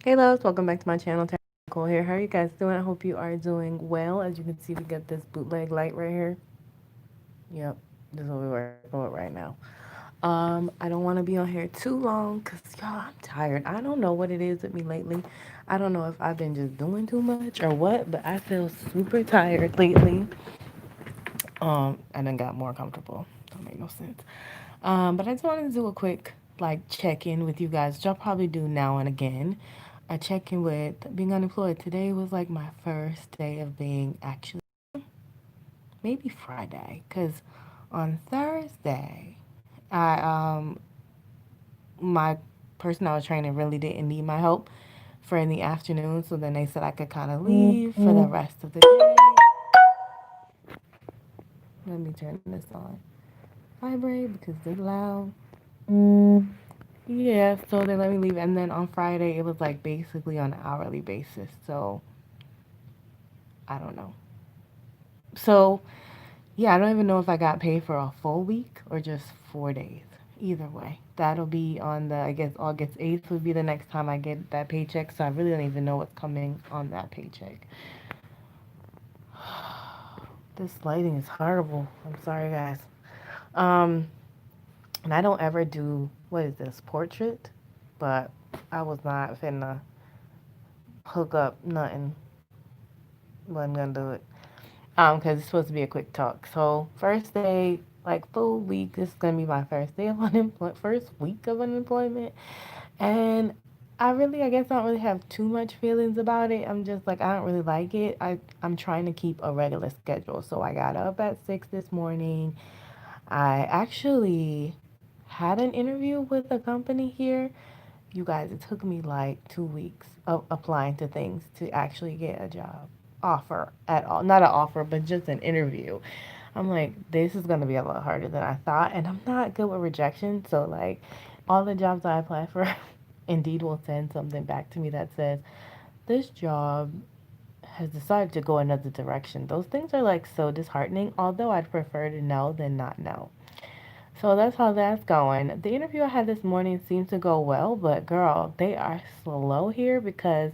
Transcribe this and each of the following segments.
Hey loves, welcome back to my channel. Targaye Nicole here. How are you guys doing? I hope you are doing well. As you can see, we got this bootleg light right here. Yep, this is what we're working with right now. I don't want to be on here too long because y'all, I'm tired. I don't know what it is with me lately. I don't know if I've been just doing too much or what, but I feel super tired lately. I done got more comfortable. Don't make no sense. But I just wanted to do a quick like check in with you guys, which I'll probably do now and again. A check in with being unemployed. Today was like my first day of being actually maybe Friday, cause on Thursday, I my person I was training really didn't need my help for in the afternoon, so then they said I could kind of leave for the rest of the day. Let me turn this on. Vibrate because it's loud. Yeah, so they let me leave, and then on Friday it was like basically on an hourly basis. So I don't know. So yeah, I don't even know if I got paid for a full week or just 4 days. Either way, that'll be on the I guess August 8th would be the next time I get that paycheck. So I really don't even know what's coming on that paycheck. This lighting is horrible. I'm sorry, guys. Um, and I don't ever do what is this portrait, but I was not finna hook up nothing. Wasn't gonna do it. Because it's supposed to be a quick talk. So first day, like full week, this is gonna be my first day of unemployment, first week of unemployment, and I guess, I don't really have too much feelings about it. I'm just like, I don't really like it. I'm trying to keep a regular schedule. So I got up at 6 this morning. I actually had an interview with a company here. You guys, it took me like 2 weeks of applying to things to actually get a job offer at all. Not an offer, but just an interview. I'm like, this is going to be a lot harder than I thought. And I'm not good with rejection. So, like, all the jobs I apply for, Indeed will send something back to me that says, this job has decided to go another direction. Those things are like so disheartening, although I'd prefer to know than not know. So that's how that's going. The interview I had this morning seemed to go well, but girl, they are slow here because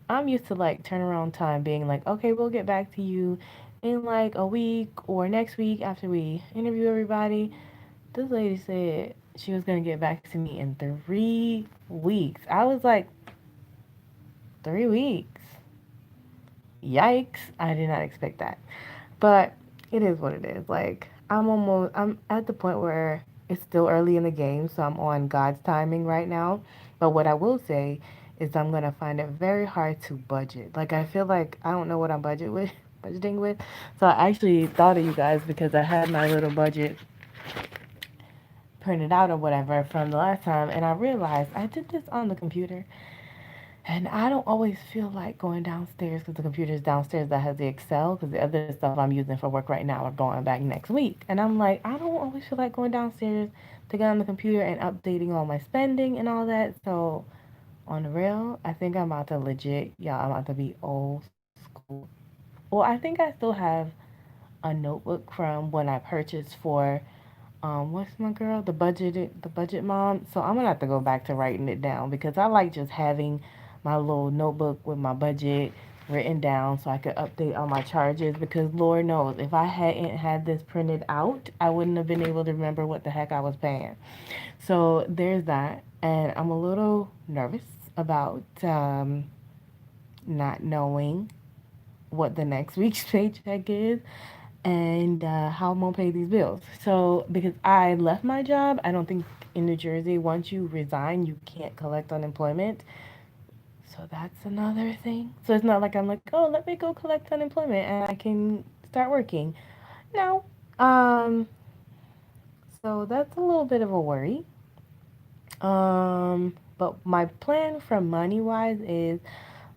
I'm used to like turnaround time being like, okay, we'll get back to you in like a week or next week after we interview everybody. This lady said she was going to get back to me in 3 weeks. I was like, 3 weeks? Yikes. I did not expect that. But it is what it is. Like, I'm at the point where it's still early in the game, so I'm on God's timing right now. But what I will say is I'm gonna find it very hard to budget. Like, I feel like I don't know what I'm budgeting with. So I actually thought of you guys because I had my little budget printed out or whatever from the last time, and I realized I did this on the computer. And I don't always feel like going downstairs because the computer's downstairs that has the Excel because the other stuff I'm using for work right now are going back next week. And I'm like, I don't always feel like going downstairs to get on the computer and updating all my spending and all that. So on the real, I think I'm about to legit, yeah, I'm about to be old school. Well, I think I still have a notebook from when I purchased for what's my girl? The budget mom. So I'm gonna have to go back to writing it down because I like just having my little notebook with my budget written down so I could update all my charges because Lord knows if I hadn't had this printed out, I wouldn't have been able to remember what the heck I was paying. So there's that. And I'm a little nervous about not knowing what the next week's paycheck is and how I'm gonna pay these bills. So because I left my job, I don't think in New Jersey once you resign you can't collect unemployment. So that's another thing. So it's not like I'm like, oh, let me go collect unemployment and I can start working. No. Um. So that's a little bit of a worry. But my plan for money wise is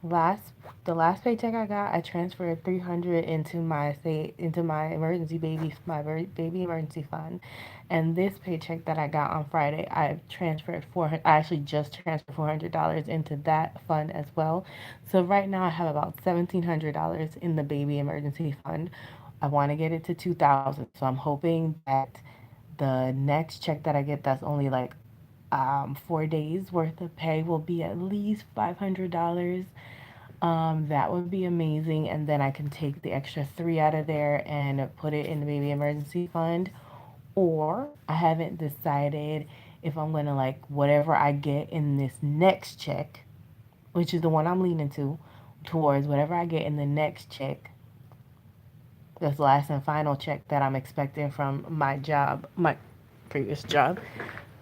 last the last paycheck I got, I transferred 300 into my emergency baby emergency fund, and this paycheck that I got on Friday, I transferred 400. I actually just transferred $400 into that fund as well. So right now I have about $1,700 in the baby emergency fund. I want to get it to 2,000. So I'm hoping that the next check that I get, that's only like 4 days worth of pay will be at least $500. That would be amazing. And then I can take the extra three out of there and put it in the baby emergency fund. Or I haven't decided if I'm gonna like whatever I get in this next check, which is the one I'm leaning towards whatever I get in the next check, this last and final check that I'm expecting from my job, my previous job.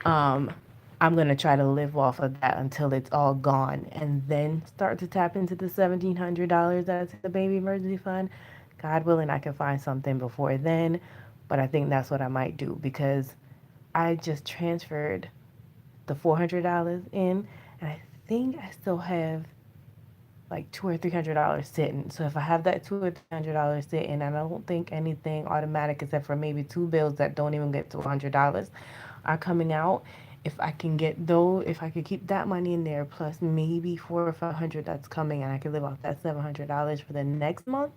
Um, I'm gonna try to live off of that until it's all gone, and then start to tap into the $1,700 that's in the baby emergency fund. God willing, I can find something before then, but I think that's what I might do because I just transferred the $400 in, and I think I still have like $200 or $300 sitting. So if I have that $200 or $300 sitting, and I don't think anything automatic except for maybe two bills that don't even get to $100 are coming out. If I can get those, if I could keep that money in there plus maybe 400 or 500 that's coming, and I could live off that $700 for the next month,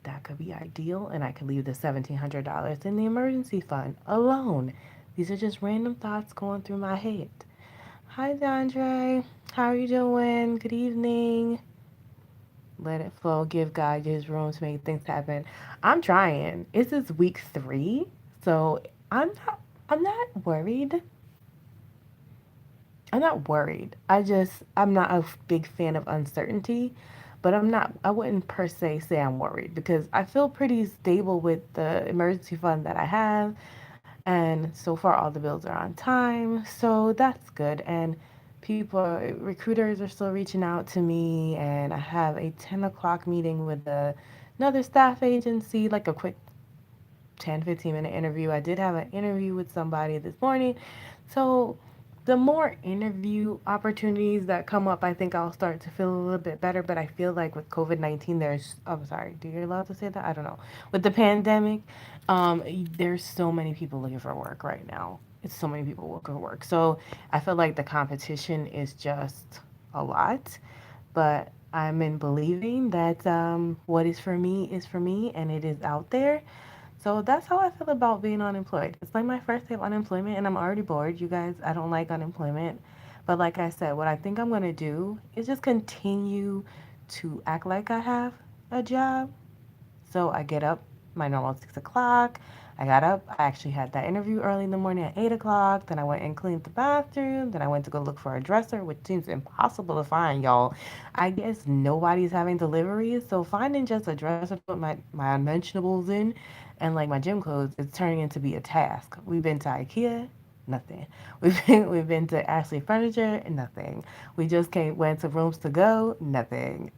that could be ideal. And I could leave the $1,700 in the emergency fund alone. These are just random thoughts going through my head. Hi, Dondre. How are you doing? Good evening. Let it flow. Give God his room to make things happen. I'm trying. This is week 3, so I'm not worried. I'm not worried. I'm not a big fan of uncertainty, but I wouldn't per se say I'm worried because I feel pretty stable with the emergency fund that I have. And so far, all the bills are on time. So that's good. And recruiters are still reaching out to me. And I have a 10 o'clock meeting with another staff agency, like a quick 10-15 minute interview. I did have an interview with somebody this morning. So the more interview opportunities that come up, I think I'll start to feel a little bit better. But I feel like with COVID-19, I'm sorry, do you allowed to say that? I don't know. With the pandemic, there's so many people looking for work right now. It's so many people looking for work. So I feel like the competition is just a lot. But I'm in believing that what is for me, and it is out there. So that's how I feel about being unemployed. It's like my first day of unemployment, and I'm already bored. You guys, I don't like unemployment. But like I said, what I think I'm going to do is just continue to act like I have a job. So I get up my normal 6 o'clock. I got up. I actually had that interview early in the morning at 8 o'clock. Then I went and cleaned the bathroom. Then I went to go look for a dresser, which seems impossible to find, y'all. I guess nobody's having deliveries. So finding just a dresser to put my unmentionables in and like my gym clothes is turning into be a task. We've been to IKEA. Nothing. We've been to Ashley Furniture. Nothing. We just went to Rooms to Go. Nothing.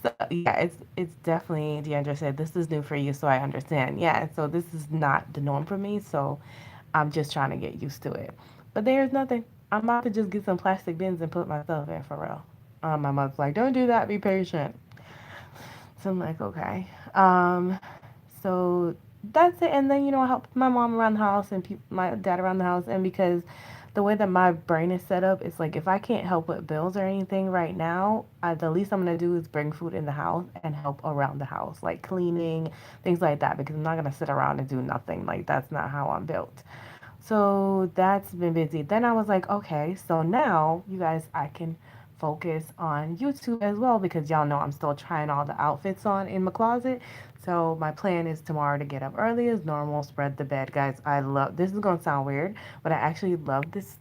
So yeah, it's definitely, Deandra said, this is new for you, so I understand. Yeah, so this is not the norm for me, so I'm just trying to get used to it. But there's nothing. I'm about to just get some plastic bins and put myself in for real. My mother's like, don't do that, be patient. So I'm like, okay. So that's it. And then, I help my mom around the house and my dad around the house. And because the way that my brain is set up, it's like if I can't help with bills or anything right now, the least I'm going to do is bring food in the house and help around the house, like cleaning, things like that, because I'm not going to sit around and do nothing. Like, that's not how I'm built. So that's been busy. Then I was like, okay, so now you guys, I can focus on YouTube as well because y'all know I'm still trying all the outfits on in my closet. So my plan is tomorrow to get up early as normal, spread the bed, guys. I love this is gonna sound weird, but I actually love this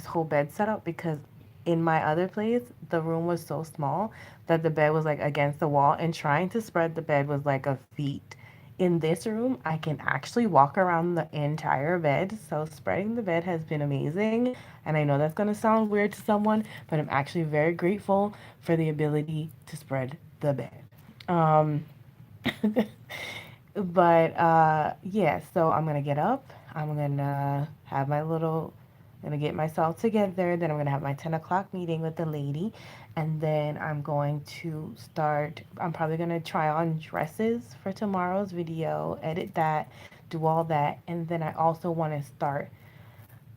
whole bed setup because in my other place the room was so small that the bed was like against the wall, and trying to spread the bed was like a feat. In this room, I can actually walk around the entire bed. So spreading the bed has been amazing. And I know that's going to sound weird to someone, but I'm actually very grateful for the ability to spread the bed. Um, but yeah, so I'm gonna get up. I'm gonna have my little. I'm gonna get myself together. Then I'm gonna have my 10 o'clock meeting with the lady, and then I'm going to start. I'm probably gonna try on dresses for tomorrow's video, edit that, do all that, and then I also want to start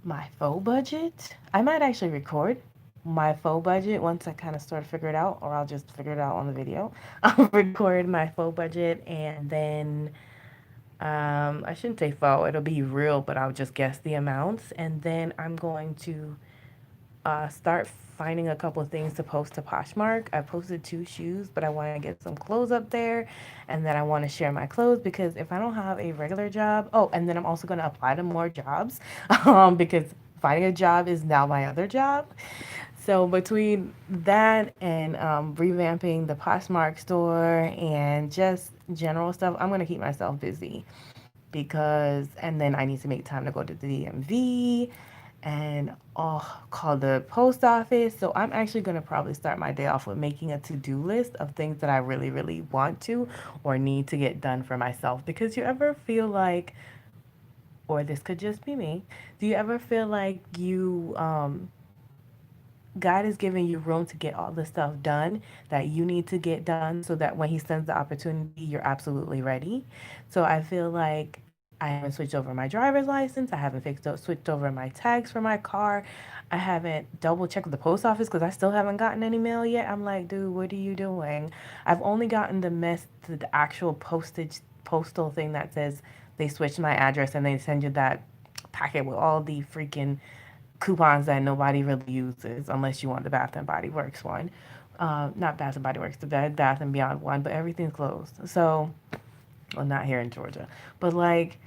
my faux budget. I might actually record my faux budget once I kind of sort of figure it out, or I'll just figure it out on the video. I'll record my faux budget and then I shouldn't say faux, it'll be real, but I'll just guess the amounts. And then I'm going to start finding a couple of things to post to Poshmark. I posted two shoes, but I want to get some clothes up there. And then I want to share my clothes because if I don't have a regular job, oh, and then I'm also going to apply to more jobs because finding a job is now my other job. So between that and revamping the Poshmark store and just general stuff, I'm gonna keep myself busy because, and then I need to make time to go to the DMV and call the post office. So I'm actually gonna probably start my day off with making a to-do list of things that I really, really want to or need to get done for myself. Because you ever feel like, or this could just be me, do you ever feel like God is giving you room to get all the stuff done that you need to get done so that when He sends the opportunity, you're absolutely ready. So I feel like I haven't switched over my driver's license. I haven't switched over my tags for my car. I haven't double checked the post office because I still haven't gotten any mail yet. I'm like, dude, what are you doing? I've only gotten the actual postal thing that says they switched my address and they send you that packet with all the freaking coupons that nobody really uses unless you want the Bath and Body Works one. Not Bath and Body Works, the Bed Bath and Beyond one, but everything's closed. So, well, not here in Georgia, but like,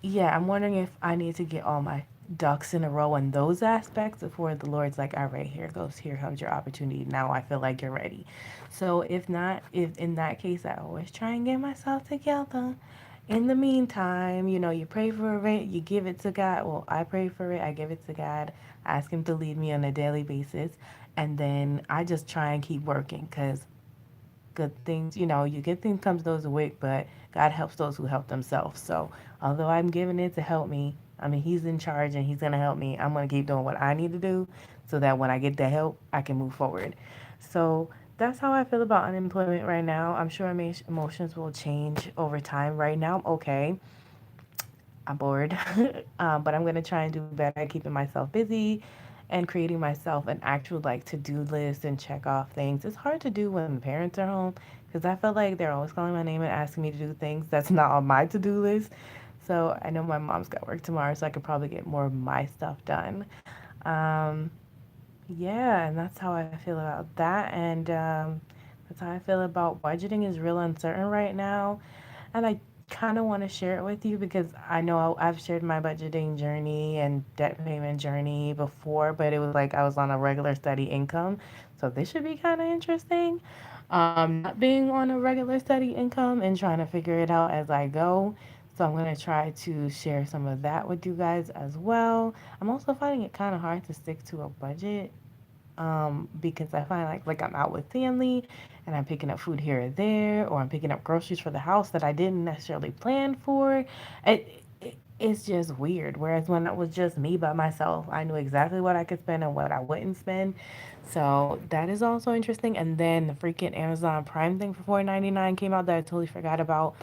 yeah, I'm wondering if I need to get all my ducks in a row in those aspects before the Lord's like, all right, here comes your opportunity. Now I feel like you're ready. So if not, if in that case, I always try and get myself together. In the meantime, you pray for it, you give it to God. Well, I pray for it, I give it to God, ask Him to lead me on a daily basis, and then I just try and keep working because good things, you good things comes those who wait, but God helps those who help themselves. So although I'm giving it to help me, I mean, He's in charge and He's gonna help me. I'm gonna keep doing what I need to do so that when I get the help, I can move forward. So that's how I feel about unemployment right now. I'm sure my emotions will change over time. Right now, I'm okay. I'm bored, but I'm gonna try and do better at keeping myself busy and creating myself an actual like to-do list and check off things. It's hard to do when parents are home because I feel like they're always calling my name and asking me to do things that's not on my to-do list. So I know my mom's got work tomorrow, so I could probably get more of my stuff done. Um, yeah, and that's how I feel about that. And that's how I feel about budgeting is real uncertain right now. And I kind of want to share it with you because I know I've shared my budgeting journey and debt payment journey before, but it was like I was on a regular steady income. So this should be kind of interesting. Not being on a regular steady income and trying to figure it out as I go. So I'm going to try to share some of that with you guys as well. I'm also finding it kind of hard to stick to a budget because I find like I'm out with family and I'm picking up food here or there, or I'm picking up groceries for the house that I didn't necessarily plan for. It's just weird. Whereas when it was just me by myself, I knew exactly what I could spend and what I wouldn't spend. So that is also interesting. And then the freaking Amazon Prime thing for $4.99 came out that I totally forgot about.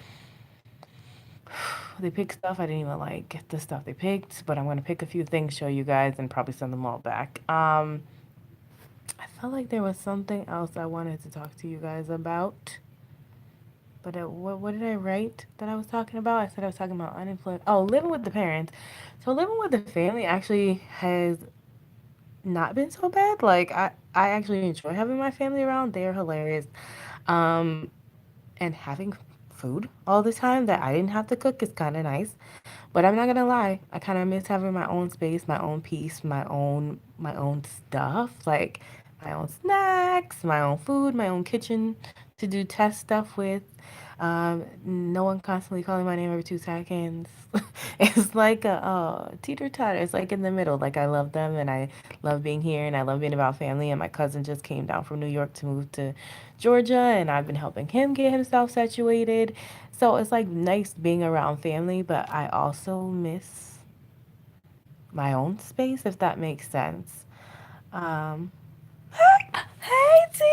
They picked stuff I didn't even like get the stuff they picked, but I'm gonna pick a few things, show you guys, and probably send them all back. I felt like there was something else I wanted to talk to you guys about. But what did I write that I was talking about? I said I was talking about unemployment. Oh, living with the parents. So living with the family actually has not been so bad. Like I actually enjoy having my family around. They are hilarious. Um, and having food all the time that I didn't have to cook is kind of nice. But I'm not gonna lie, I kind of miss having my own space, my own peace, my own stuff, like my own snacks, my own food, my own kitchen to do test stuff with. No one constantly calling my name every 2 seconds. It's like a teeter totter. It's like in the middle. Like I love them and I love being here and I love being about family. And my cousin just came down from New York to move to Georgia, and I've been helping him get himself situated. So it's like nice being around family, but I also miss my own space, if that makes sense. Um, hey T,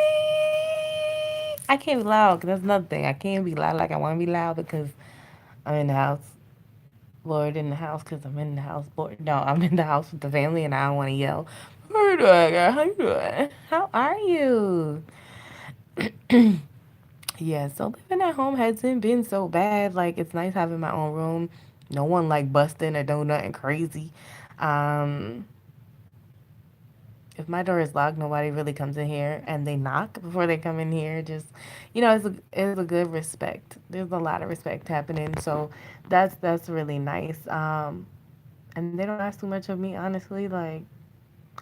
I can't be loud because that's another thing. I can't be loud like I want to be loud because I'm in the house. Lord, in the house because I'm in the house. Lord, no, I'm in the house with the family and I don't want to yell. How you doing, girl? How you doing? How are you? Yeah, so living at home hasn't been so bad. Like it's nice having my own room. No one like busting or doing nothing crazy. Um, if my door is locked, nobody really comes in here, and they knock before they come in here. Just, it's a good respect. There's a lot of respect happening, so that's really nice. And they don't ask too much of me, honestly. Like,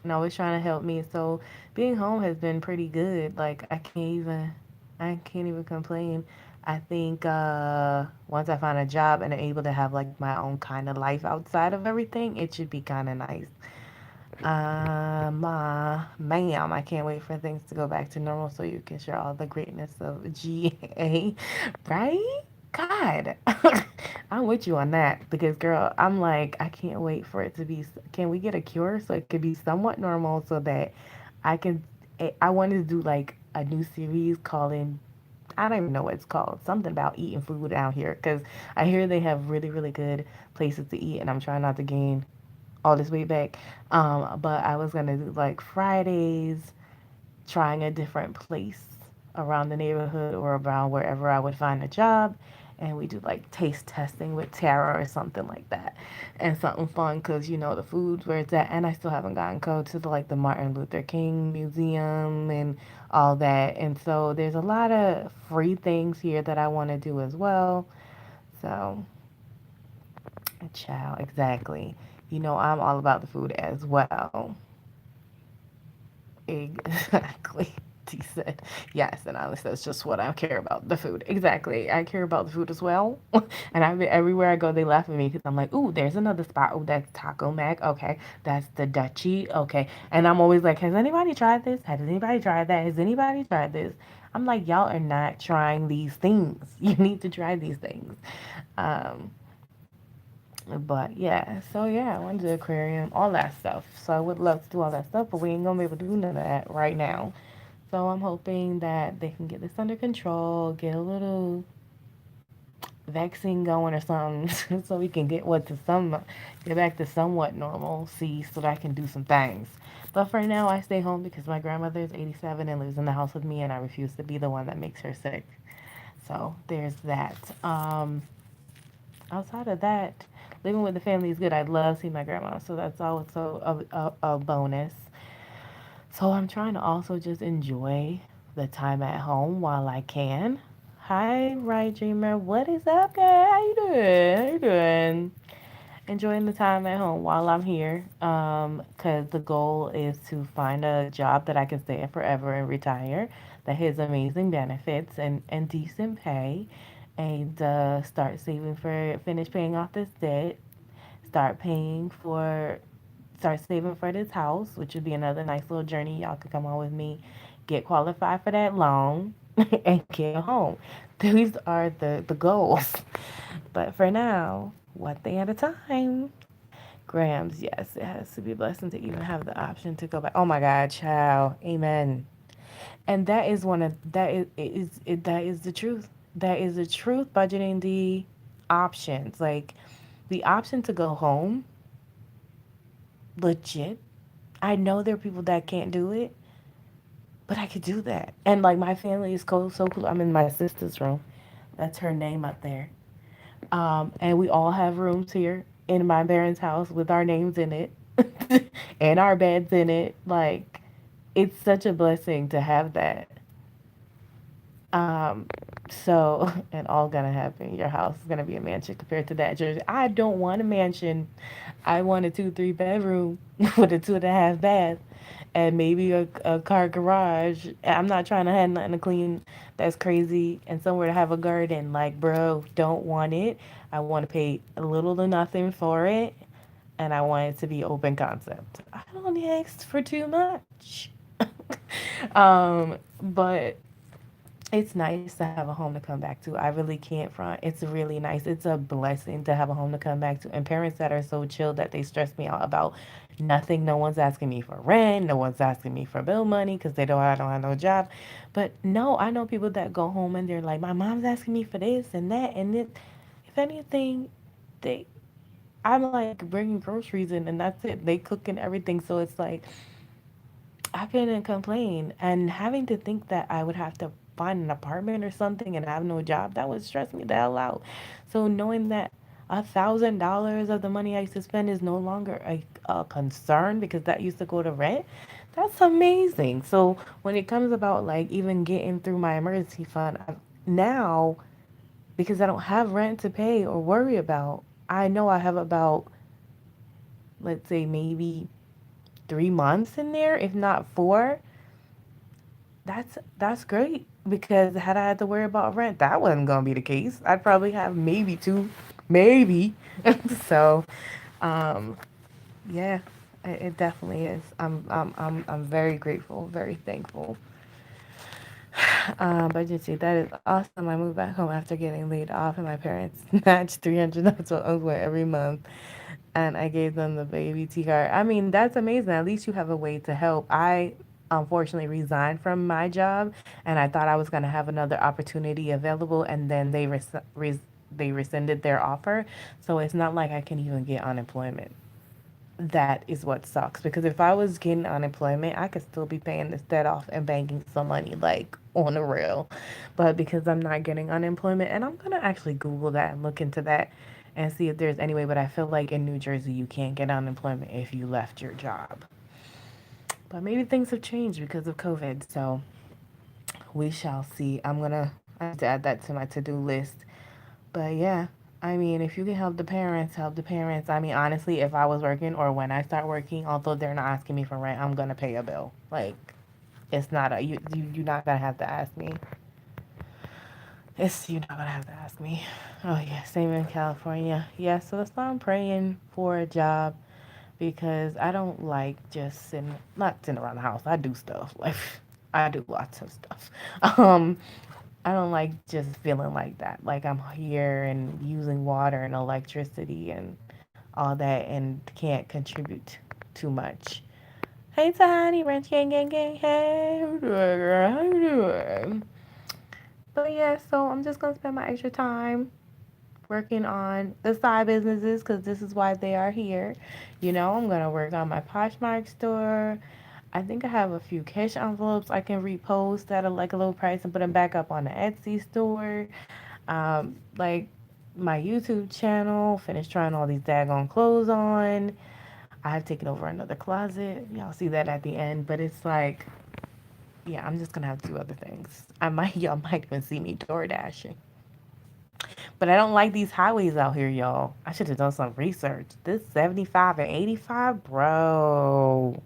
and always trying to help me. So being home has been pretty good. Like I can't even complain. I think once I find a job and I'm able to have like my own kind of life outside of everything, it should be kind of nice. Ma'am, I can't wait for things to go back to normal so you can share all the greatness of GA, right? God, I'm with you on that because, girl, I'm like, I can't wait for it to be. Can we get a cure so it could be somewhat normal so that I can? I wanted to do like a new series calling. I don't even know what it's called. Something about eating food out here because I hear they have really, really good places to eat, and I'm trying not to gain all this way back. But I was gonna do like Fridays, trying a different place around the neighborhood or around wherever I would find a job. And we do like taste testing with Tara or something like that. And something fun because the food's where it's at. And I still haven't gotten go to the Martin Luther King Museum and all that. And so there's a lot of free things here that I want to do as well. So, child, exactly. I'm all about the food as well. Exactly. He said, yes, and honestly, that's just what I care about the food. Exactly. I care about the food as well. And everywhere I go, they laugh at me because I'm like, ooh, there's another spot. Oh, that's Taco Mac. Okay. That's the Dutchie. Okay. And I'm always like, has anybody tried this? Has anybody tried that? Has anybody tried this? I'm like, y'all are not trying these things. You need to try these things. Um, but yeah, so yeah, I went to the aquarium, all that stuff. So I would love to do all that stuff, but we ain't gonna be able to do none of that right now. So I'm hoping that they can get this under control, get a little vaccine going or something, so we can get back to somewhat normalcy, so that I can do some things. But for now, I stay home because my grandmother is 87 and lives in the house with me, and I refuse to be the one that makes her sick. So there's that. Outside of that, living with the family is good. I love seeing my grandma, so that's also a bonus. So I'm trying to also just enjoy the time at home while I can. Hi, Right Dreamer. What is up, girl? How you doing? How you doing? Enjoying the time at home while I'm here. Cause the goal is to find a job that I can stay at forever and retire that has amazing benefits and decent pay, and finish paying off this debt, start paying for start saving for this house, which would be another nice little journey. Y'all could come on with me, get qualified for that loan, and get a home. These are the goals. But for now, one thing at a time. Grams, yes, it has to be a blessing to even have the option to go back. Oh my God, child, amen. And that is one of that is the truth. That is the truth. Budgeting the options, like the option to go home, legit. I know there are people that can't do it, but I could do that. And like my family is so cool. I'm in my sister's room. That's her name up there. And we all have rooms here in my parents' house with our names in it and our beds in it. Like, it's such a blessing to have that. Um, so, and all gonna happen. Your house is gonna be a mansion compared to that. Jersey. I don't want a mansion. I want a 2, 3 bedroom with a 2.5 bath and maybe a car garage. I'm not trying to have nothing to clean that's crazy and somewhere to have a garden. Like, bro, don't want it. I want to pay a little to nothing for it, and I want it to be open concept. I don't ask for too much. But it's nice to have a home to come back to. I really can't front. It's really nice. It's a blessing to have a home to come back to. And parents that are so chill that they stress me out about nothing. No one's asking me for rent. No one's asking me for bill money because I don't have no job. But no, I know people that go home and they're like, my mom's asking me for this and that. And it, if anything, they I'm like bringing groceries in and that's it. They cooking everything. So it's like I couldn't complain. And having to think that I would have to find an apartment or something and have no job, that would stress me the hell out. So knowing that $1,000 of the money I used to spend is no longer a concern because that used to go to rent, that's amazing. So when it comes about like even getting through my emergency fund, now because I don't have rent to pay or worry about, I know I have about, let's say, maybe 3 months in there, if not four. That's great because had I had to worry about rent, that wasn't gonna be the case. I'd probably have maybe two, maybe. So, um, yeah, it definitely is. I'm very grateful, very thankful. But you see, that is awesome. I moved back home after getting laid off, and my parents matched $300 what I was every month, and I gave them the baby T card. I mean, that's amazing. At least you have a way to help. I unfortunately resigned from my job, and I thought I was going to have another opportunity available, and then they rescinded their offer. So it's not like I can even get unemployment. That is what sucks because if I was getting unemployment, I could still be paying this debt off and banking some money like on the real. But because I'm not getting unemployment, and I'm gonna actually Google that and look into that and see if there's any way. But I feel like in New Jersey, you can't get unemployment if you left your job. But maybe things have changed because of COVID, so we shall see. I need to add that to my to-do list. But yeah, I mean, if you can help the parents, help the parents. I mean, honestly, if I was working or when I start working, although they're not asking me for rent, I'm gonna pay a bill. Like, it's not a you're not gonna have to ask me. It's you're not gonna have to ask me. Oh yeah, same in California. Yeah, so that's why I'm praying for a job because I don't like just sitting, not sitting around the house. I do stuff like I do lots of stuff. Um, I don't like just feeling like that. Like I'm here and using water and electricity and all that and can't contribute too much. Hey, Tiny, Ranch Gang Gang Gang. Hey, how you doing, girl? How you doing? But yeah, so I'm just gonna spend my extra time working on the side businesses because this is why they are here. You know, I'm gonna work on my Poshmark store. I think I have a few cash envelopes I can repost at like a low price and put them back up on the Etsy store. Like my YouTube channel, finish trying all these daggone clothes on. I have taken over another closet. Y'all see that at the end, but it's like, yeah, I'm just gonna have to do other things. Y'all might even see me door dashing. But I don't like these highways out here, y'all. I should have done some research. This 75 and 85, bro.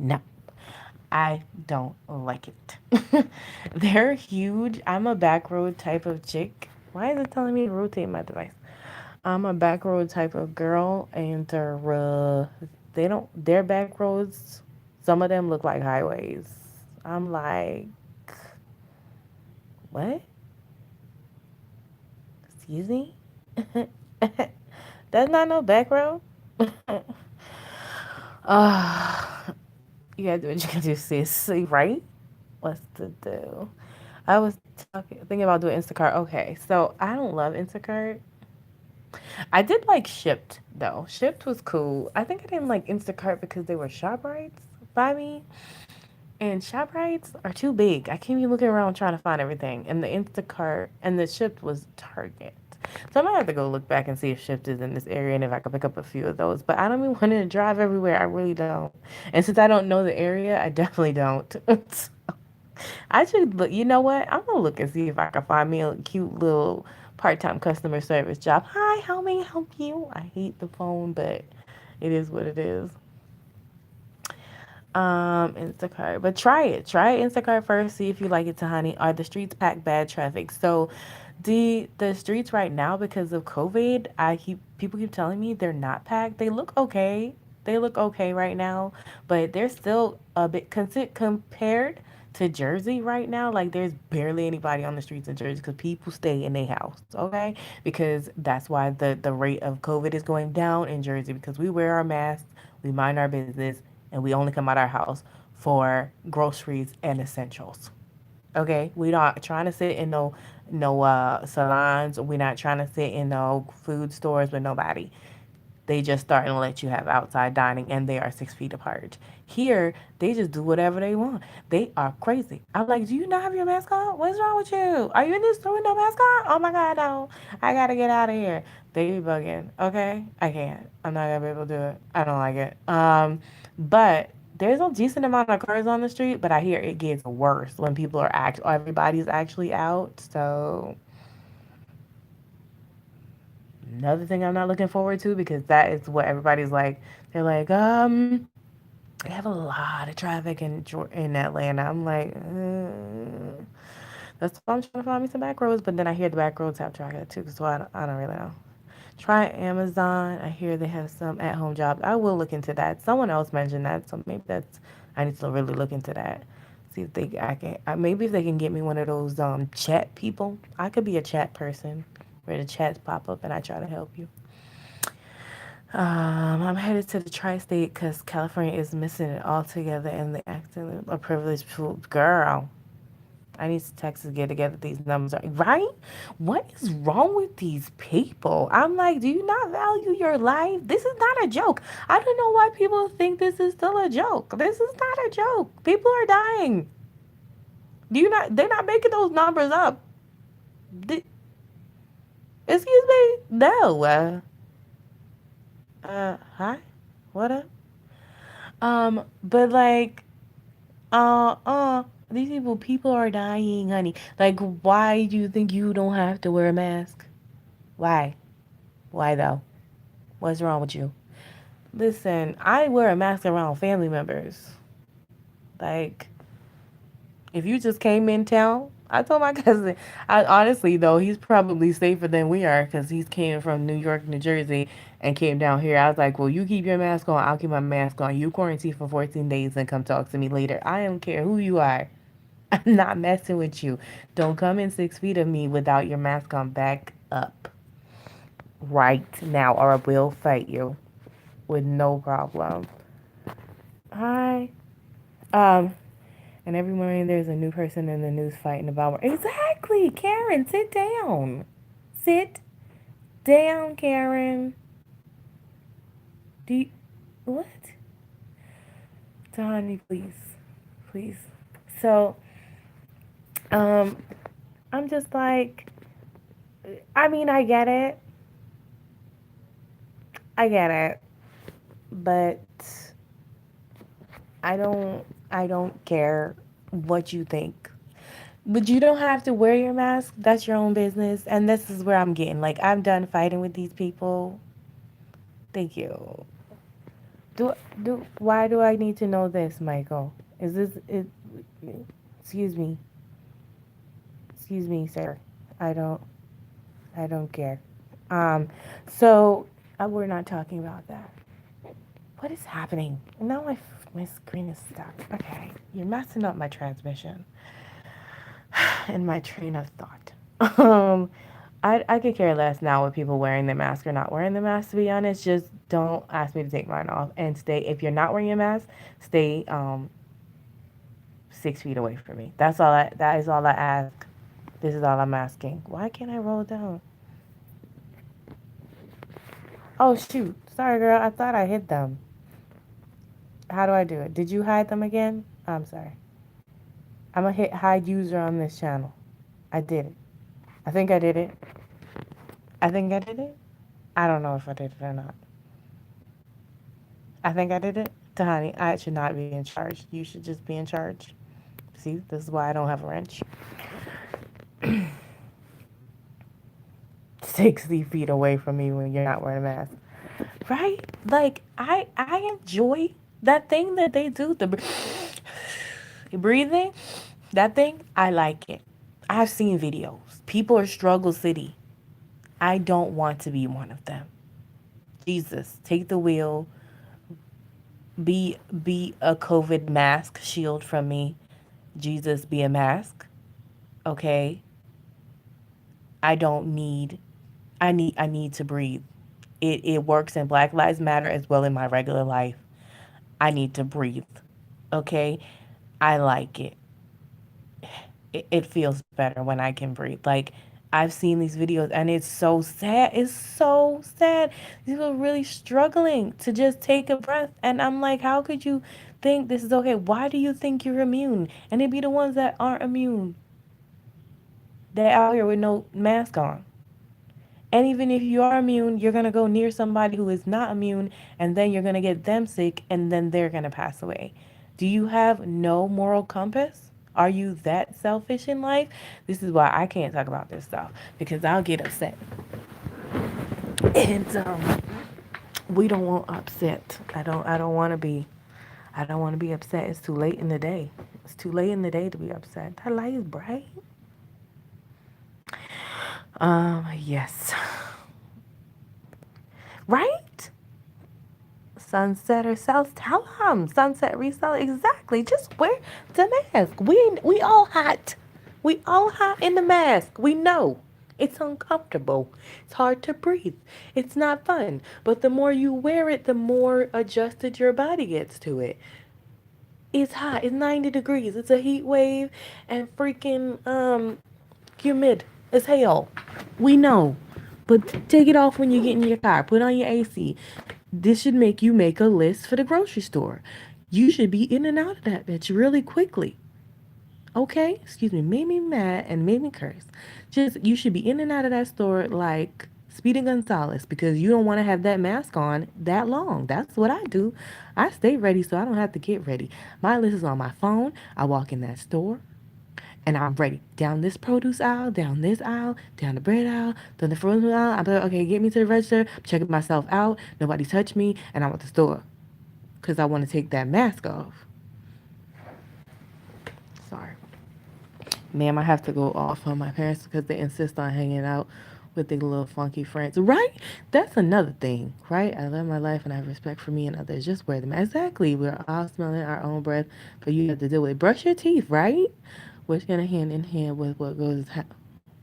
No, I don't like it. They're huge. I'm a back road type of chick. Why is it telling me to rotate my device? I'm a back road type of girl, and they don't. Their back roads, some of them look like highways. I'm like, what? Excuse me? That's not no back road. You gotta do what you can do, sis. Right? What's to do? I was thinking about doing Instacart. Okay, so I don't love Instacart. I did like Shipped though. Shipped was cool. I think I didn't like Instacart because they were ShopRites by me. And ShopRites are too big. I can't be looking around trying to find everything. And the Instacart and the Shipped was Target. So I might have to go look back and see if Shipped is in this area and if I could pick up a few of those. But I don't be wanting to drive everywhere. I really don't. And since I don't know the area, I definitely don't. I should look. You know what? I'm gonna look and see if I can find me a cute little part-time customer service job. Hi, how may I help you? I hate the phone, but it is what it is. Instacart. But try it. Try Instacart first. See if you like it, to honey. Are the streets packed? Bad traffic. So the streets right now because of COVID, I keep people keep telling me they're not packed. They look okay. They look okay right now, but they're still a bit compared to Jersey right now. Like there's barely anybody on the streets in Jersey because people stay in their house. Okay, because that's why the rate of COVID is going down in Jersey because we wear our masks, we mind our business, and we only come out our house for groceries and essentials. Okay, we not trying to sit in no salons. We're not trying to sit in no food stores with nobody. they just starting to let you have outside dining and they are 6 feet apart. Here, they just do whatever they want. They are crazy. I'm like, do you not have your mask on? What's wrong with you? Are you in this store with no mask on? Oh my God, no. I gotta get out of here. They be bugging. Okay? I can't. I'm not gonna be able to do it. I don't like it. But there's a decent amount of cars on the street, but I hear it gets worse when people are everybody's actually out. So another thing I'm not looking forward to because that is what everybody's like. They're like, they have a lot of traffic in Atlanta. I'm like, that's why I'm trying to find me some back roads. But then I hear the back roads have traffic too, so I don't really know. Try Amazon. I hear they have some at-home jobs. I will look into that. Someone else mentioned that, so maybe that's I need to really look into that. See if they I can maybe if they can get me one of those chat people. I could be a chat person where the chats pop up and I try to help you. I'm headed to the tri-state because California is missing it altogether, and the acting a privileged girl. I need to text to get together these numbers. Right? What is wrong with these people? I'm like, do you not value your life? This is not a joke. I don't know why people think this is still a joke. This is not a joke. People are dying. Do you not? They're not making those numbers up. D- Excuse me? No. Hi? What up? But like, uh, uh, these people are dying, honey. Like, why do you think you don't have to wear a mask? Why? Why though? What's wrong with you? Listen, I wear a mask around family members. Like, if you just came in town, I told my cousin, honestly though, he's probably safer than we are because he's came from New York, New Jersey, and came down here. I was like, well, you keep your mask on, I'll keep my mask on. You quarantine for 14 days and come talk to me later. I don't care who you are. I'm not messing with you. Don't come in 6 feet of me without your mask on. Back up right now, or I will fight you with no problem. Hi. Um, and every morning there's a new person in the news fighting about exactly. Karen, sit down. Sit down, Karen. Do you, what? Donnie, please, please. So, um, I'm just like, I mean, I get it. I get it, but I don't care what you think. But you don't have to wear your mask. That's your own business. And this is where I'm getting. Like, I'm done fighting with these people. Thank you. Why do I need to know this, Michael? Is this it excuse me. Excuse me, sir. I don't I don't care. Um so we're not talking about that. What is happening? Now my screen is stuck. Okay. You're messing up my transmission and my train of thought. Um, I could care less now with people wearing the mask or not wearing the mask. To be honest, just don't ask me to take mine off and stay. If you're not wearing a mask, stay 6 feet away from me. That is all I ask. This is all I'm asking. Why can't I roll down? Oh shoot! Sorry, girl. I thought I hit them. How do I do it? Did you hide them again? I'm sorry. I'm gonna hit hide user on this channel. I did it. I think I did it. I think I did it. I don't know if I did it or not. I think I did it. Tahani, I should not be in charge. You should just be in charge. See, this is why I don't have a wrench. 60 feet away from me when you're not wearing a mask. Right? Like, I enjoy that thing that they do. The breathing, that thing, I like it. I've seen videos. People are struggle city. I don't want to be one of them. Jesus, take the wheel. Be a COVID mask shield from me. Jesus, be a mask. Okay? I don't need I need to breathe. It works in Black Lives Matter as well in my regular life. I need to breathe. Okay? I like it. It feels better when I can breathe. Like I've seen these videos and it's so sad. It's so sad. These people are really struggling to just take a breath. And I'm like, how could you think this is okay? Why do you think you're immune? And it be the ones that aren't immune. They're out here with no mask on. And even if you are immune, you're going to go near somebody who is not immune, and then you're going to get them sick, and then they're going to pass away. Do you have no moral compass? Are you that selfish in life? This is why I can't talk about this stuff because I'll get upset. And we don't want upset. I don't want to be. I don't want to be upset. It's too late in the day. It's too late in the day to be upset. That light is bright. Yes. Right? Sunset or sells. Tell them. Sunset resell. Exactly. Just wear the mask. We all hot. We all hot in the mask. We know. It's uncomfortable. It's hard to breathe. It's not fun. But the more you wear it, the more adjusted your body gets to it. It's hot. It's 90 degrees. It's a heat wave and freaking humid as hell. We know. But take it off when you get in your car. Put on your AC. This should make you make a list for the grocery store. You should be in and out of that bitch really quickly. Okay? Excuse me. Made me mad and made me curse. Just, you should be in and out of that store like Speedy Gonzalez because you don't want to have that mask on that long. That's what I do. I stay ready so I don't have to get ready. My list is on my phone. I walk in that store and I'm ready. Down this produce aisle, down this aisle, down the bread aisle, down the frozen aisle. I'm like, okay, get me to the register. I'm checking myself out. Nobody touched me, and I'm at the store because I want to take that mask off. Sorry, ma'am. I have to go off on my parents because they insist on hanging out with their little funky friends. Right? That's another thing, right? I love my life and I have respect for me and others. Just wear them. Exactly. We're all smelling our own breath, but you have to deal with it. Brush your teeth, right? Which kind of hand in hand with what goes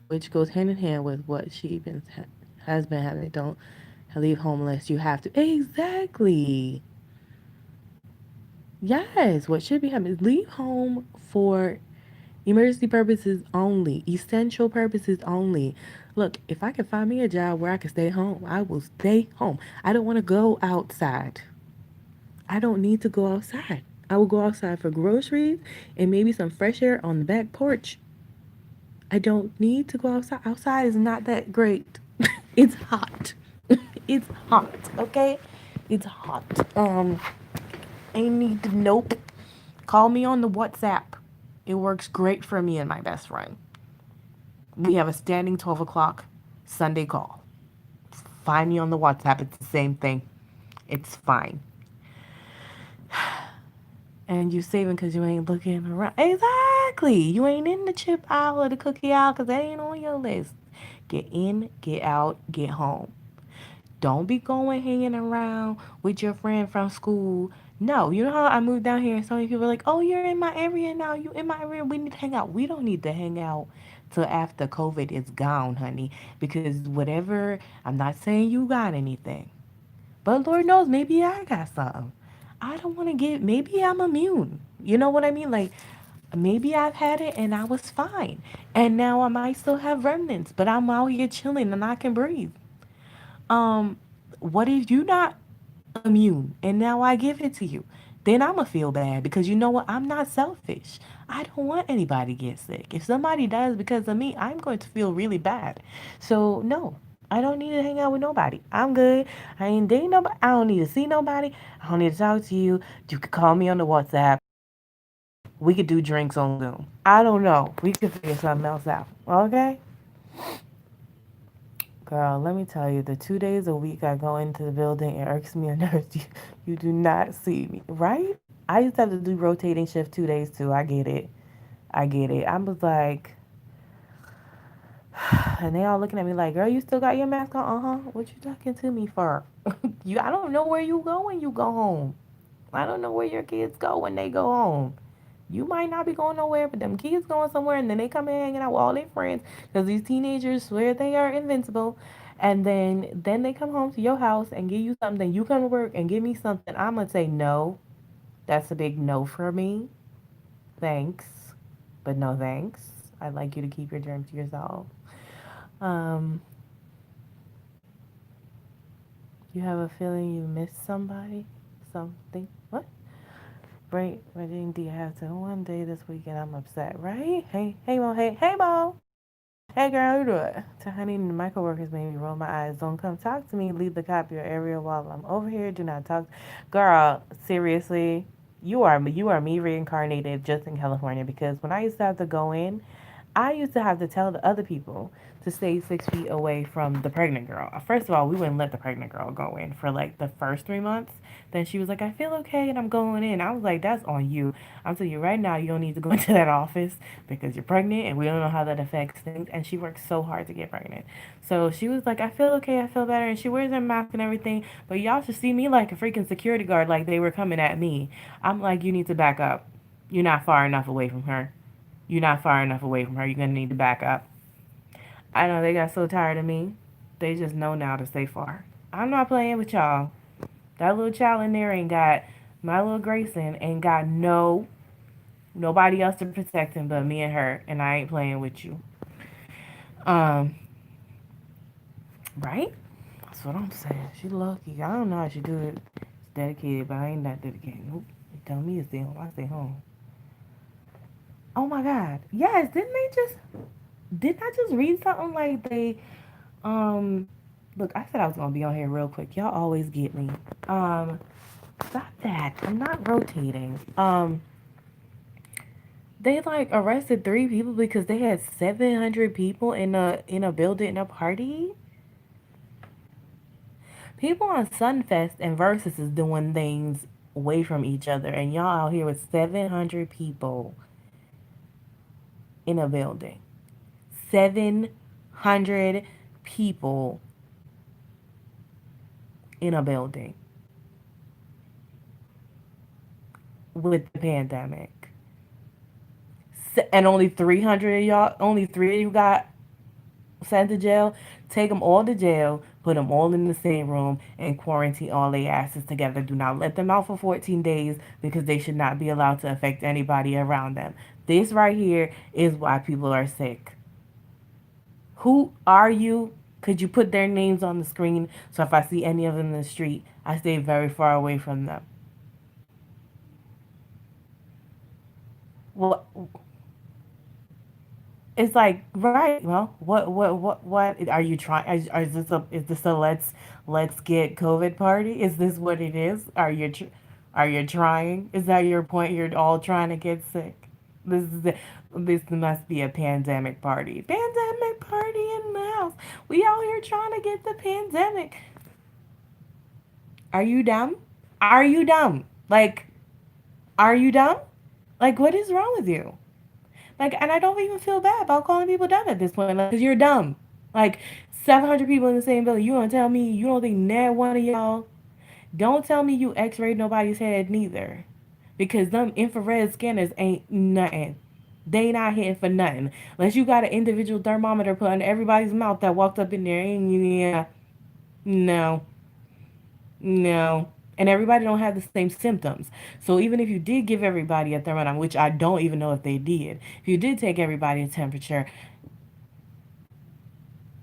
which goes hand in hand with what has been having. Don't leave homeless. You have to exactly. Yes, what should be happening is leave home for emergency purposes only, essential purposes only. Look, if I can find me a job where I can stay home, I will stay home. I don't want to go outside. I don't need to go outside. I will go outside for groceries and maybe some fresh air on the back porch. I don't need to go outside. Outside is not that great. It's hot. It's hot, okay? It's hot. Ain't need to nope. Call me on the WhatsApp. It works great for me and my best friend. We have a standing 12 o'clock Sunday call. Find me on the WhatsApp. It's the same thing. It's fine. And you saving because you ain't looking around. Exactly. You ain't in the chip aisle or the cookie aisle because that ain't on your list. Get in, get out, get home. Don't be going hanging around with your friend from school. No, you know how I moved down here and so many people are like, oh, you're in my area now. You in my area. We need to hang out. We don't need to hang out till after COVID is gone, honey. Because whatever, I'm not saying you got anything. But Lord knows, maybe I got something. I don't want to get, maybe I'm immune. You know what I mean? Like, maybe I've had it and I was fine. And now I might still have remnants, but I'm out here chilling and I can breathe. Um, what if you not immune and now I give it to you? Then I'ma feel bad because you know what? I'm not selfish. I don't want anybody to get sick. If somebody does because of me, I'm going to feel really bad. So no, I don't need to hang out with nobody. I'm good. I ain't dating nobody. I don't need to see nobody. I don't need to talk to you. You could call me on the WhatsApp. We could do drinks on Zoom. I don't know. We could figure something else out. Okay? Girl, let me tell you, the 2 days a week I go into the building, it irks me a nerve. You do not see me, right? I used to have to do rotating shift 2 days too. I get it. I get it. I was like, and they all looking at me like, girl, you still got your mask on? Uh-huh. What you talking to me for? I don't know where you go when you go home. I don't know where your kids go when they go home. You might not be going nowhere, but them kids going somewhere, and then they come in hanging out with all their friends because these teenagers swear they are invincible, and then they come home to your house and give you something. You come to work and give me something. I'm gonna say no. That's a big no for me. Thanks, but no thanks. I'd like you to keep your germs to yourself. Um, you have a feeling you missed somebody? Something? What? Right, wedding do you have to one day this weekend? I'm upset, right? Hey, Mo, hey, Mo. Hey, girl, how you doing? To honey, the micro workers made me roll my eyes. Don't come talk to me. Leave the copier area while I'm over here. Do not talk. Girl, seriously, you are me reincarnated just in California because when I used to have to go in, I used to have to tell the other people to stay 6 feet away from the pregnant girl. First of all, we wouldn't let the pregnant girl go in for like the first 3 months. Then she was like, I feel okay and I'm going in. I was like, that's on you. I'm telling you right now, you don't need to go into that office because you're pregnant and we don't know how that affects things. And she works so hard to get pregnant. So she was like, I feel okay, I feel better. And she wears her mask and everything. But y'all should see me like a freaking security guard, like they were coming at me. I'm like, you need to back up. You're not far enough away from her. You're not far enough away from her. You're going to need to back up. I know they got so tired of me. They just know now to stay far. I'm not playing with y'all. That little child in there ain't got, my little Grayson ain't got nobody else to protect him but me and her. And I ain't playing with you. Um, right? That's what I'm saying. She lucky. I don't know how she do it. It's dedicated, but I ain't that dedicated. Nope. They tell me to stay home. I stay home. Oh my God. Yes, didn't I just read something like um, look, I said I was gonna be on here real quick. Y'all always get me. Um, Stop that. I'm not rotating. They like arrested 3 people because they had 700 people in a building in a party. People on Sunfest and Versus is doing things away from each other, and y'all out here with 700 people in a building. 700 people in a building with the pandemic. And only 300 of y'all, only three of you got sent to jail. Take them all to jail, put them all in the same room, and quarantine all their asses together. Do not let them out for 14 days because they should not be allowed to affect anybody around them. This right here is why people are sick. Who are you? Could you put their names on the screen so if I see any of them in the street, I stay very far away from them? Well, it's like right. Well, what are you trying? Is this a let's get COVID party? Is this what it is? Are you trying? Is that your point? You're all trying to get sick. This must be a pandemic party. Pandemic party in the house. We all here trying to get the pandemic. Are you dumb? Are you dumb? Like, are you dumb? Like, what is wrong with you? Like, and I don't even feel bad about calling people dumb at this point, like, because you're dumb. Like, 700 people in the same building. You don't tell me you don't think that one of y'all. Don't tell me you x-rayed nobody's head neither. Because them infrared scanners ain't nothing. They not hitting for nothing. Unless you got an individual thermometer put on everybody's mouth that walked up in there. And yeah, no, no. And everybody don't have the same symptoms. So even if you did give everybody a thermometer, which I don't even know if they did, if you did take everybody a temperature,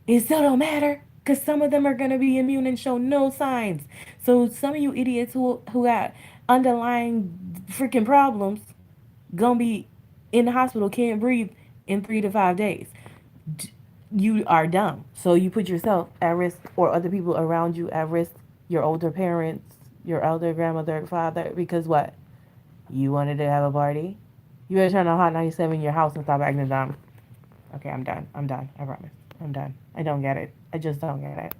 it still don't matter because some of them are going to be immune and show no signs. So some of you idiots who got underlying freaking problems gonna be in the hospital, can't breathe in 3 to 5 days. You are dumb. So you put yourself at risk or other people around you at risk, your older parents, your elder grandmother, father, because what? You wanted to have a party? You better turn on Hot 97 in your house and stop acting dumb. Okay, I'm done. I'm done. I promise. I'm done. I don't get it. I just don't get it.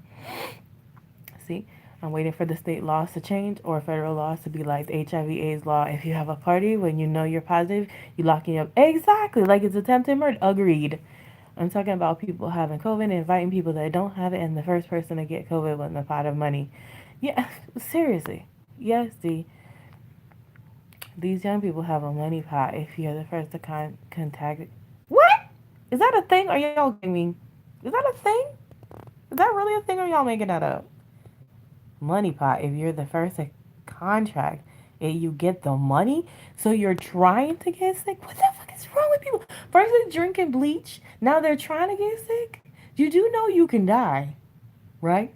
See, I'm waiting for the state laws to change or federal laws to be like the HIV/AIDS law. If you have a party when you know you're positive, you locking up. Exactly, like it's attempted murder. Agreed. I'm talking about people having COVID and inviting people that don't have it, and the first person to get COVID won the pot of money. Yeah, seriously. Yes, these young people have a money pot if you're the first to contact it. What? Is that a thing? Are y'all kidding me? Is that a thing? Is that really a thing or y'all making that up? Money pot. If you're the first to contract and you get the money, so you're trying to get sick. What the fuck is wrong with people? First they're drinking bleach, now they're trying to get sick. You do know you can die, right?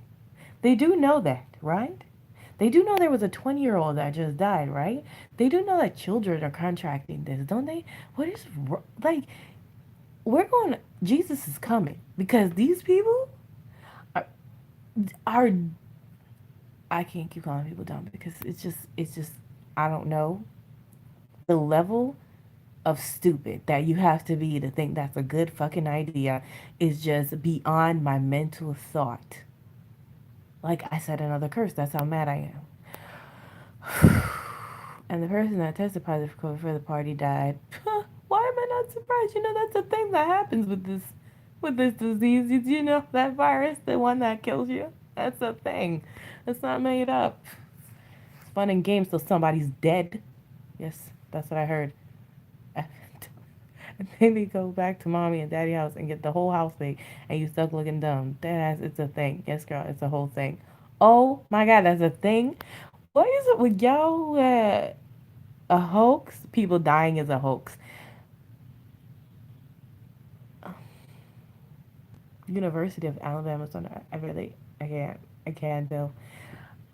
They do know that, right? They do know there was a 20-year-old that just died, right? They do know that children are contracting this, don't they? What is like we're going Jesus is coming because these people are, are I can't keep calling people dumb because it's just I don't know the level of stupid that you have to be to think that's a good fucking idea is just beyond my mental thought. Like I said another curse, that's how mad I am. And the person that tested positive for COVID for the party died. Why am I not surprised? You know that's a thing that happens with this disease. You know that virus, the one that kills you. That's a thing. It's not made up. It's fun and games till somebody's dead. Yes, that's what I heard. And then they go back to mommy and daddy house and get the whole house big, and you stuck looking dumb. That ass, it's a thing. Yes, girl, it's a whole thing. Oh my God, that's a thing. What is it with y'all? A hoax? People dying is a hoax. University of Alabama. So I can't do.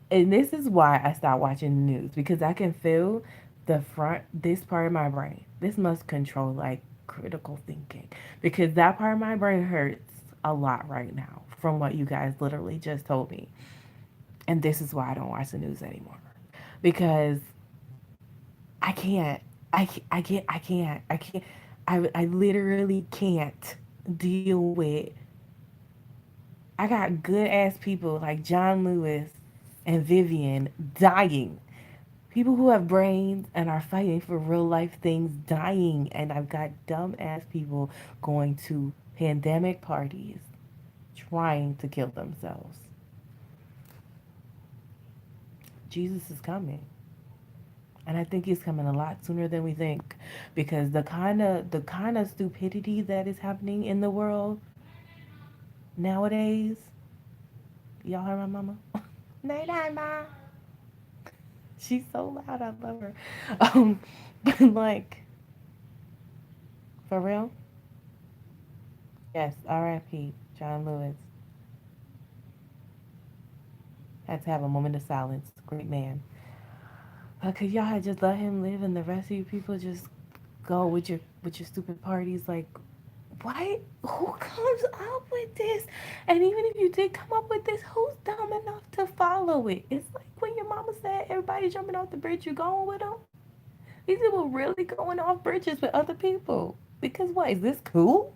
And this is why I stopped watching the news because I can feel this part of my brain. This must control like critical thinking because that part of my brain hurts a lot right now from what you guys literally just told me. And this is why I don't watch the news anymore because I can't. I literally can't deal with. I got good ass people like John Lewis and Vivian dying. People who have brains and are fighting for real life things dying. And I've got dumb ass people going to pandemic parties trying to kill themselves. Jesus is coming. And I think he's coming a lot sooner than we think because the kind of stupidity that is happening in the world nowadays. Y'all heard my mama? Night night, ma. She's so loud. I love her. But like for real, yes. R.I.P. John Lewis had to have a moment of silence. Great man. Could y'all had just let him live, and the rest of you people just go with your stupid parties? Like, why? Who comes up with this? And even if you did come up with this, who's dumb enough to follow it? It's like when your mama said, "Everybody jumping off the bridge, you going with them." These people really going off bridges with other people. Because what? Is this cool?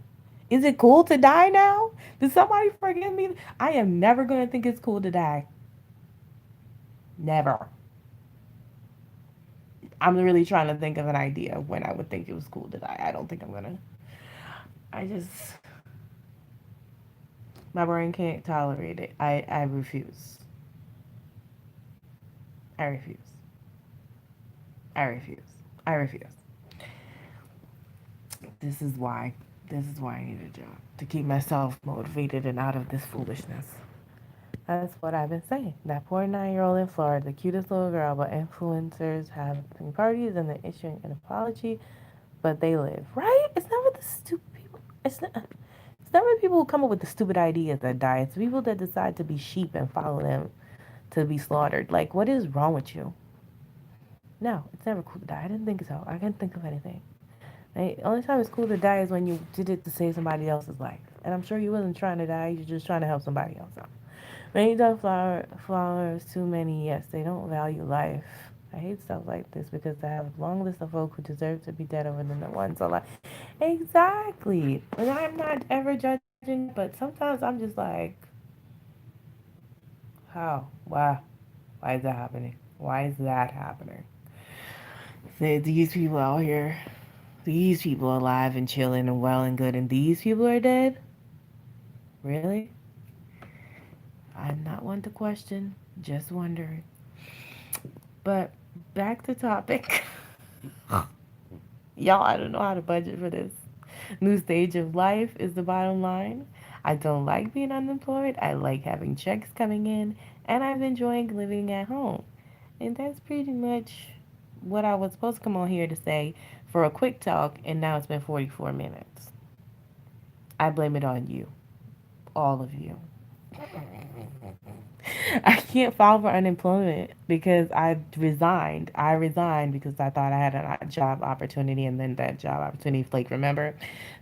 Is it cool to die now? Did somebody forgive me? I am never going to think it's cool to die. Never. I'm really trying to think of an idea of when I would think it was cool to die. I don't think I'm going to. I just, my brain can't tolerate it. I refuse. I refuse. I refuse. I refuse. This is why. This is why I need a job. To keep myself motivated and out of this foolishness. That's what I've been saying. That poor 9-year-old in Florida, the cutest little girl, but influencers having parties and they're issuing an apology, but they live. Right? It's never the stupid people. It's never the people who come up with the stupid ideas that die. It's people that decide to be sheep and follow them to be slaughtered. Like, what is wrong with you? No, it's never cool to die. I didn't think so. I can't think of anything. The only time it's cool to die is when you did it to save somebody else's life. And I'm sure you wasn't trying to die. You're just trying to help somebody else out. Many don't flowers too many. Yes, they don't value life. I hate stuff like this because I have a long list of folk who deserve to be dead over than the ones alive. Exactly. And I'm not ever judging, but sometimes I'm just like, how? Why? Why is that happening? Why is that happening? These people out here, these people alive and chilling and well and good, and these people are dead? Really? I'm not one to question, just wondering. But back to topic. Y'all, I don't know how to budget for this. New stage of life is the bottom line. I don't like being unemployed. I like having checks coming in, and I'm enjoying living at home. And that's pretty much what I was supposed to come on here to say for a quick talk, and now it's been 44 minutes. I blame it on you. all of you. I can't file for unemployment because I resigned. I resigned because I thought I had a job opportunity and then that job opportunity flake, remember?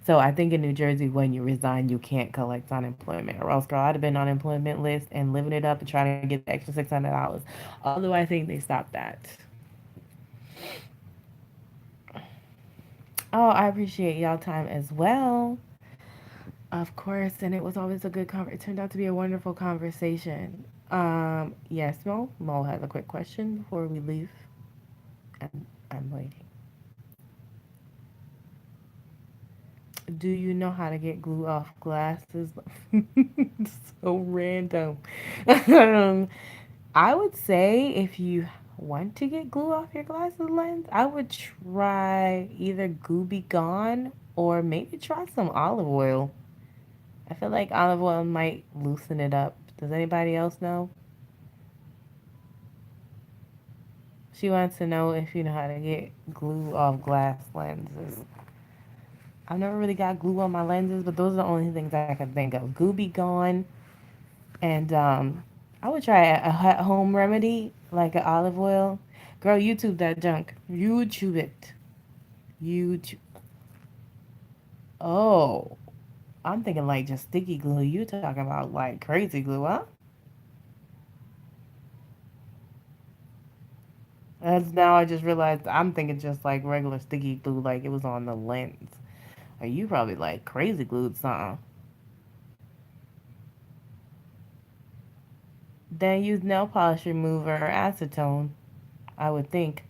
So I think in New Jersey, when you resign, you can't collect unemployment. Or else, girl, I'd have been on unemployment list and living it up and trying to get the extra $600. Although I think they stopped that. Oh, I appreciate y'all time as well. Of course, and it was always a good it turned out to be a wonderful conversation. Yes, Mo. Mo has a quick question before we leave. I'm waiting. Do you know how to get glue off glasses? So random. um, I would say if you want to get glue off your glasses lens, I would try either Goo Be Gone or maybe try some olive oil. I feel like olive oil might loosen it up. Does anybody else know? She wants to know if you know how to get glue off glass lenses. I've never really got glue on my lenses, but those are the only things I can think of. Goo Be Gone, and I would try a home remedy like an olive oil. Girl, YouTube that junk. YouTube it. YouTube. Oh, I'm thinking like just sticky glue. You talking about like crazy glue, huh? As now I just realized I'm thinking just like regular sticky glue, like it was on the lens. Or you probably like crazy glued something. Then use nail polish remover or acetone, I would think.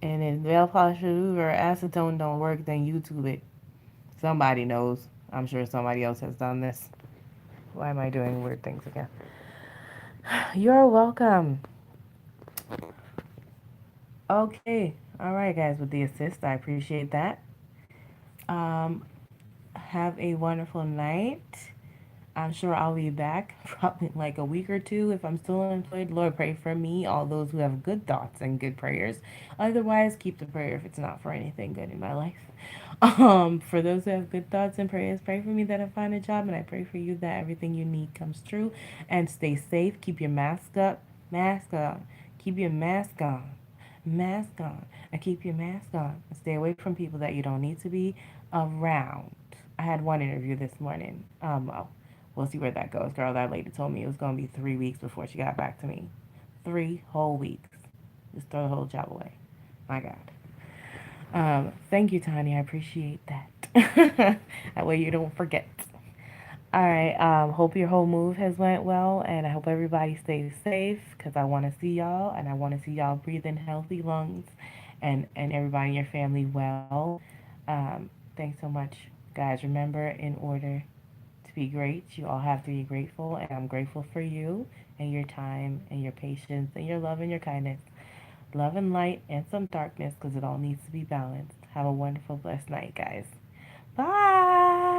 And if nail polish remover or acetone don't work, then YouTube it. Somebody knows. I'm sure somebody else has done this. Why am I doing weird things again? You're welcome. Okay. All right, guys, with the assist, I appreciate that. Um, have a wonderful night. I'm sure I'll be back probably in like a week or two if I'm still unemployed. Lord, pray for me, all those who have good thoughts and good prayers. Otherwise, keep the prayer if it's not for anything good in my life. For those who have good thoughts and prayers, pray for me that I find a job, and I pray for you that everything you need comes true. And stay safe. Keep your mask up, mask on. Keep your mask on, and keep your mask on. And stay away from people that you don't need to be around. I had one interview this morning. Oh, we'll see where that goes, girl. That lady told me it was going to be 3 weeks before she got back to me. 3 whole weeks. Just throw the whole job away. My God. Thank you, Tanya. I appreciate that. That way you don't forget. All right. Hope your whole move has went well, and I hope everybody stays safe because I want to see y'all, and I want to see y'all breathing healthy lungs, and everybody in your family well. Thanks so much, guys. Remember, in order to be great, you all have to be grateful, and I'm grateful for you and your time and your patience and your love and your kindness. Love and light and some darkness because it all needs to be balanced. Have a wonderful, blessed night, guys. Bye.